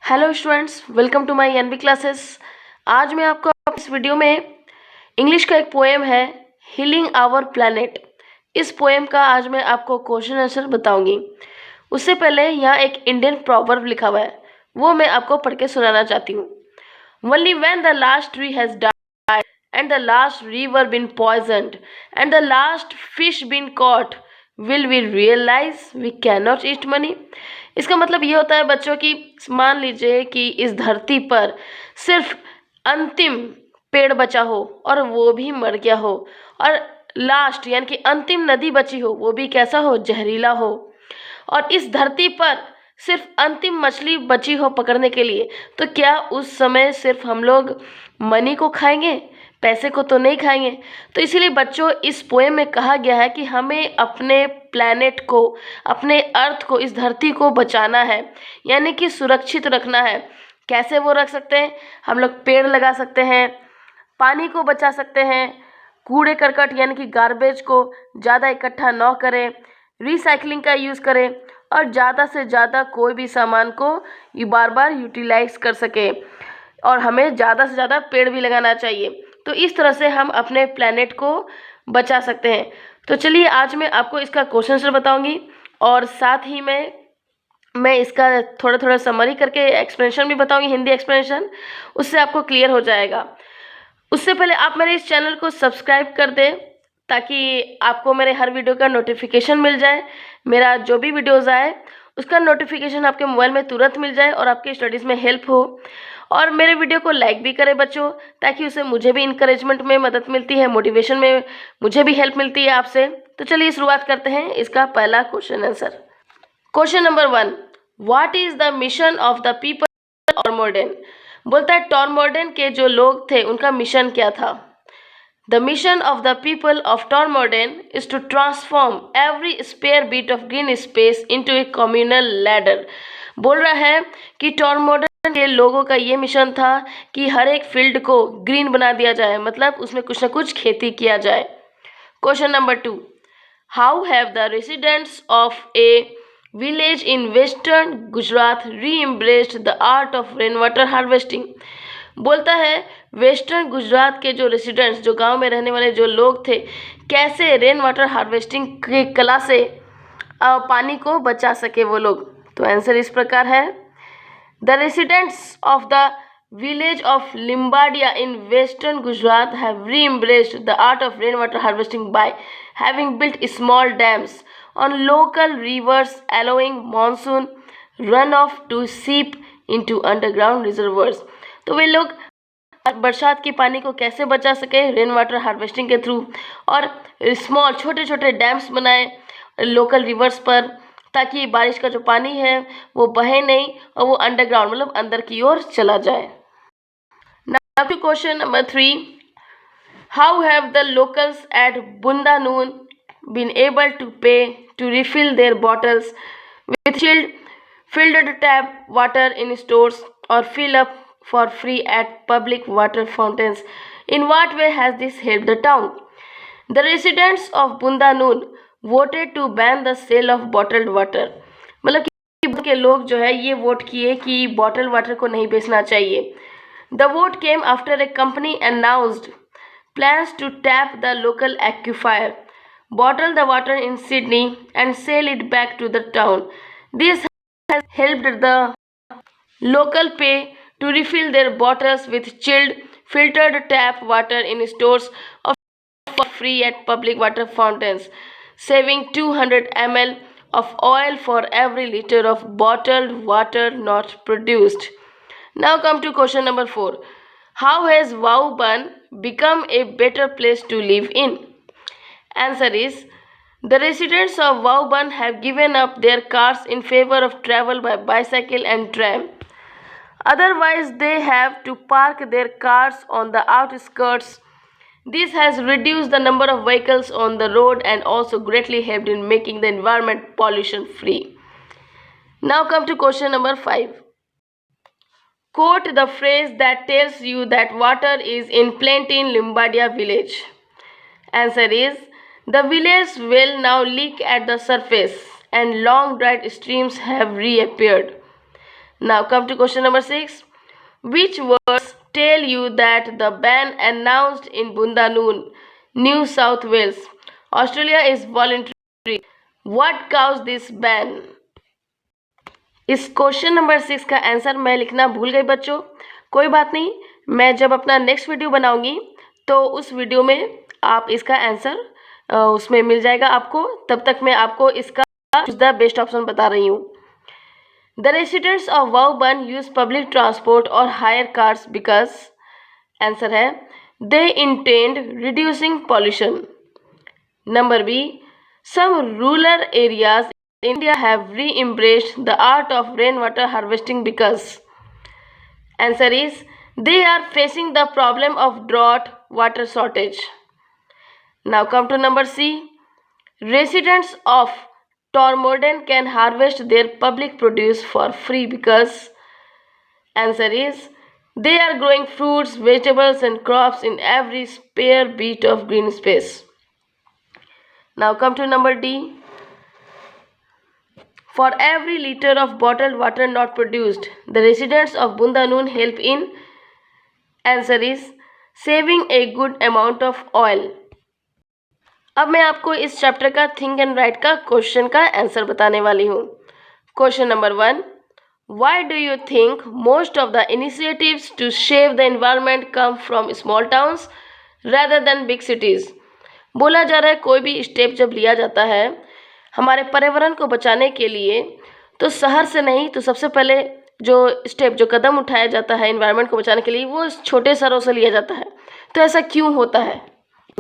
Hello students, welcome to my NB classes. आज मैं आपको इस वीडियो में इंग्लिश का एक पोएम है हीलिंग आवर प्लैनेट। इस पोएम का आज मैं आपको क्वेश्चन आंसर बताऊंगी। उससे पहले यहाँ एक इंडियन प्रॉवर्ब लिखा हुआ है, वो मैं आपको पढ़ के सुनाना चाहती हूँ। Only when the last tree has died and the last river been poisoned and the last fish been caught will we realize we cannot eat money। इसका मतलब ये होता है बच्चों की, मान लीजिए कि इस धरती पर सिर्फ अंतिम पेड़ बचा हो और वो भी मर गया हो, और लास्ट यानी कि अंतिम नदी बची हो, वो भी कैसा हो, जहरीला हो, और इस धरती पर सिर्फ अंतिम मछली बची हो पकड़ने के लिए, तो क्या उस समय सिर्फ हम लोग मनी को खाएंगे, पैसे को तो नहीं खाएंगे। तो इसीलिए बच्चों, इस पोएम में कहा गया है कि हमें अपने प्लैनेट को, अपने अर्थ को, इस धरती को बचाना है, यानी कि सुरक्षित रखना है। कैसे वो रख सकते हैं? हम लोग पेड़ लगा सकते हैं, पानी को बचा सकते हैं, कूड़े करकट यानी कि गार्बेज को ज़्यादा इकट्ठा न करें, रिसाइकलिंग का यूज़ करें, और ज़्यादा से ज़्यादा कोई भी सामान को बार बार यूटिलाइज कर सके, और हमें ज़्यादा से ज़्यादा पेड़ भी लगाना चाहिए। तो इस तरह से हम अपने प्लैनेट को बचा सकते हैं। तो चलिए, आज मैं आपको इसका क्वेश्चन आंसर बताऊंगी, और साथ ही मैं इसका थोड़ा थोड़ा समरी करके एक्सप्लेनेशन भी बताऊंगी, हिंदी एक्सप्लेनेशन, उससे आपको क्लियर हो जाएगा। उससे पहले आप मेरे इस चैनल को सब्सक्राइब कर दें ताकि आपको मेरे हर वीडियो का नोटिफिकेशन मिल जाए। मेरा जो भी वीडियोज़ आए उसका नोटिफिकेशन आपके मोबाइल में तुरंत मिल जाए और आपकी स्टडीज़ में हेल्प हो। और मेरे वीडियो को लाइक भी करें बच्चों, ताकि उससे मुझे भी इंकरेजमेंट में मदद मिलती है, मोटिवेशन में मुझे भी हेल्प मिलती है आपसे। तो चलिए शुरुआत करते हैं इसका पहला question answer. Question number 1, what is the mission of the people टॉरमोडेन। बोलता है टॉरमोडेन के जो लोग थे उनका मिशन क्या था। The mission of the people of Tormodene is to transform every spare bit of green space into a communal ladder। बोल रहा है कि टॉरमोडेन के लोगों का ये मिशन था कि हर एक फील्ड को ग्रीन बना दिया जाए, मतलब उसमें कुछ ना कुछ खेती किया जाए। Question number 2, how have the residents of a village in western Gujarat re-embraced the art of rain water harvesting. बोलता है वेस्टर्न गुजरात के जो रेसिडेंट्स, जो गांव में रहने वाले जो लोग थे, कैसे रेन वाटर हार्वेस्टिंग की कला से पानी को बचा सके वो लोग। तो आंसर इस प्रकार है, the residents of the village of Limbadia in western Gujarat have re-embraced the art of rainwater harvesting by having built small dams on local rivers, allowing monsoon runoff to seep into underground reservoirs। तो वे लोग बरसात के पानी को कैसे बचा सके, rain water harvesting के थ्रू, और स्मॉल छोटे छोटे डैम्स बनाए लोकल रिवर्स पर, ताकि बारिश का जो पानी है वो बहे नहीं और वो अंडरग्राउंड मतलब अंदर की ओर चला जाए। Now to question number 3, how have the locals at Bundanoon been able to pay to refill their bottles with chilled filtered tap water in stores or fill up for free at public water fountains? In what way has this helped the town? The residents of Bundanoon voted to ban the sale of bottled water। मतलब कि के लोग जो है ये vote किए कि bottle water को नहीं बेचना चाहिए। The vote came after a company announced plans to tap the local aquifer, bottle the water in Sydney and sell it back to the town. This has helped the local pay to refill their bottles with chilled, filtered tap water in stores for free at public water fountains, saving 200 ml of oil for every liter of bottled water not produced. Now come to question number 4. How has Vauban become a better place to live in? Answer is, the residents of Vauban have given up their cars in favor of travel by bicycle and tram. Otherwise, they have to park their cars on the outskirts. This has reduced the number of vehicles on the road and also greatly helped in making the environment pollution free. Now come to question number 5. Quote the phrase that tells you that water is in plenty in Limbadia village. Answer is, the village well now leak at the surface and long dried streams have reappeared. Now come to question number 6. Which words tell you that the ban announced in Bundanoon, New South Wales, Australia is voluntary? What caused this ban? इस question number 6 का answer मैं लिखना भूल गई बच्चों। कोई बात नहीं, मैं जब अपना नेक्स्ट वीडियो बनाऊंगी तो उस वीडियो में आप इसका आंसर उसमें मिल जाएगा आपको। तब तक मैं आपको इसका द बेस्ट ऑप्शन बता रही हूँ। The residents of Vauban use public transport और हायर कार्स बिकॉज, आंसर है they intend reducing pollution. Number B, some rural areas in India have re-embraced the art of rainwater harvesting because, answer is they are facing the problem of drought, water shortage. Now come to number C. Residents of Tormorden can harvest their public produce for free because, answer is they are growing fruits, vegetables and crops in every spare bit of green space. Now come to number D. For every liter of bottled water not produced, the residents of Bundanoon help in, answer is saving a good amount of oil. अब मैं आपको इस chapter का think and right का question का answer बताने वाली हूँ। Question number 1. Why do you think most of the initiatives to save the environment come from small towns rather than big cities? बोला जा रहा है कोई भी स्टेप जब लिया जाता है हमारे पर्यावरण को बचाने के लिए तो शहर से नहीं, तो सबसे पहले जो कदम उठाया जाता है एनवायरनमेंट को बचाने के लिए वो छोटे शहरों से लिया जाता है। तो ऐसा क्यों होता है?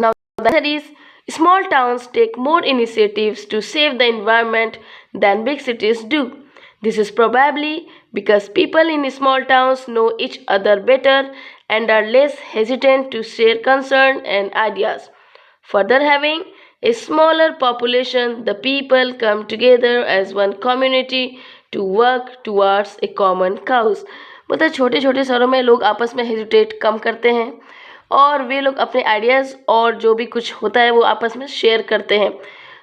Now the answer is small towns take more initiatives to save the environment than big cities do. This is probably because people in small towns know each other better and are less hesitant to share concern and ideas. Further, having a smaller population, the people come together as one community to work towards a common cause. मतलब छोटे छोटे शहरों में लोग आपस में hesitate कम करते हैं और वे लोग अपने आइडियाज़ और जो भी कुछ होता है वो आपस में शेयर करते हैं,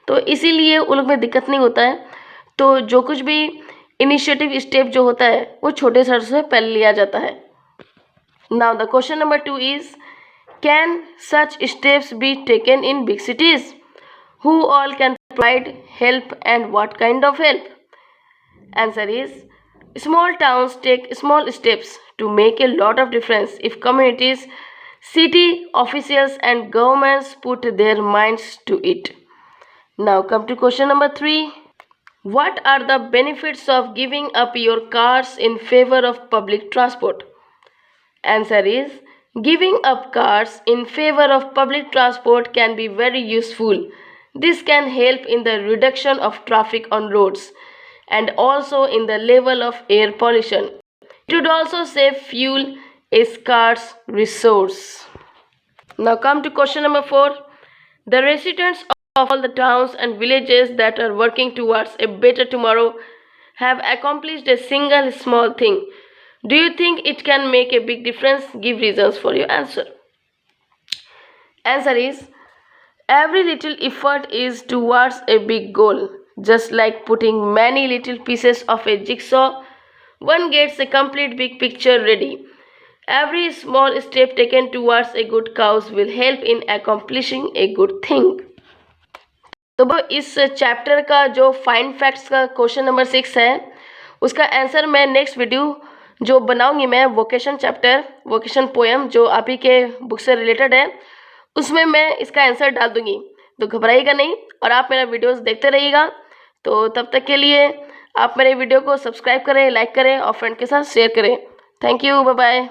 तो इसीलिए उन लोग में दिक्कत नहीं होता है। तो जो कुछ भी इनिशिएटिव स्टेप जो होता है वो छोटे शहर से पहले लिया जाता है। Now the question number 2 is, can such steps be taken in big cities? Who all can provide help and what kind of help? Answer is small towns take small steps to make a lot of difference if communities, city officials and governments put their minds to it. Now come to question number 3. What are the benefits of giving up your cars in favor of public transport? Answer is giving up cars in favor of public transport can be very useful. This can help in the reduction of traffic on roads and also in the level of air pollution. It would also save fuel, a scarce resource. Now come to question number 4. The residents of all the towns and villages that are working towards a better tomorrow have accomplished a single small thing. Do you think it can make a big difference? Give reasons for your answer. Answer is every little effort is towards a big goal. Just like putting many little pieces of a jigsaw, one gets a complete big picture ready. Every small step taken towards a good cause will help in accomplishing a good thing. तो इस chapter का जो find facts का question number 6 है उसका answer मैं next video जो बनाऊंगी मैं वोकेशन चैप्टर, वोकेशन पोएम जो आप ही के बुक से रिलेटेड है, उसमें मैं इसका आंसर डाल दूंगी। तो घबराइएगा नहीं और आप मेरा वीडियोस देखते रहिएगा। तो तब तक के लिए आप मेरे वीडियो को सब्सक्राइब करें, लाइक करें और फ्रेंड के साथ शेयर करें। Thank you, bye bye.